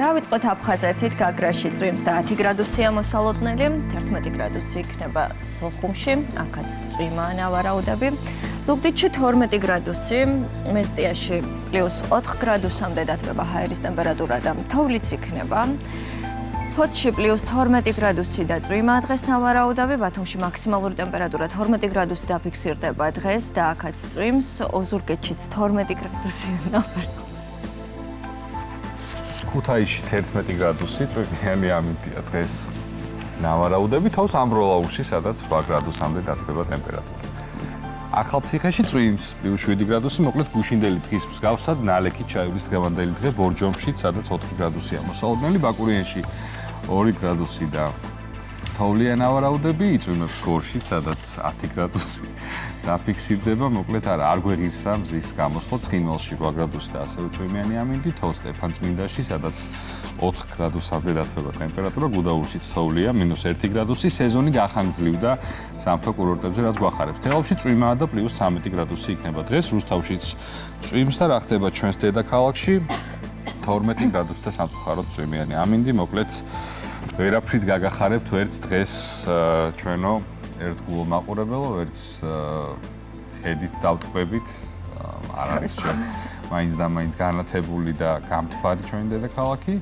დავიწყოთ აფხაზეთით, გაგრაში წვიმს და 10 გრადუსია მოსალოდნელი, 11 გრადუსი იქნება სოხუმში, აქაც წვიმაა ნავარაუდები. ზუგდიდში 12 გრადუსი, მესტიაში +4 გრადუსამდე დათბება ჰაერის ტემპერატურა და თოვლიც იქნება. ფოთში +12 გრადუსი და წვიმაა დღეს ნავარაუდები, ბათუმში მაქსიმალური ტემპერატურა 12 გრადუსი დაფიქსირდება დღეს და აქაც წვიმს, ოზურგეთშიც 12 გრადუსი ნავარაუდები. ქუთაისში 11 გრადუსი, წვიმიანი ამინდია დღეს ნავარაუდები, თავს ამბროლაურში, სადაც 8 გრადუსამდე დათბება ტემპერატურა. ახალციხეში წვიმს +7 გრადუსი, მოკლედ გუშინდელი დღის მსგავსად ნალექით ჩაივლის დღევანდელი დღე ბორჯომში, სადაც 4 გრადუსია მოსალოდნელი, ბაკურიანში 2 გრადუსი და თოვლია ნავარაუდები, იწვიმებს გორში, სადაც 10 გრადუსი დაფიქსირდება, მოკლედ არ გვეღირსა მზის გამოსვლა, ცხინვალში 8 გრადუსი და ასევე წვიმიანი ამინდი, თოვ სტეფანწმინდაში, სადაც 4 გრადუსამდე დათბება ტემპერატურა, გუდაურშიც თოვლია, -1 გრადუსი, სეზონი გახანგრძლივდა სამთო კურორტებზე, რაც გვახარებს. თელავში წვიმაა და +13 გრადუსი იქნება დღეს, რუსთავშიც წვიმს და რა ხდება ჩვენს დედაქალაქში 12 გრადუსი და სამწუხაროდ წვიმიანი ამინდი, მოკლედ ვერაფრით გაგახარებთ ვერც დღეს ჩვენო ერთგულო მაყურებელო, ვერც ხედით დავტყვებით, არ არის ჩვენ მაინც და მაინც განათებული და გამთბარი ჩვენი დედაქალაქი.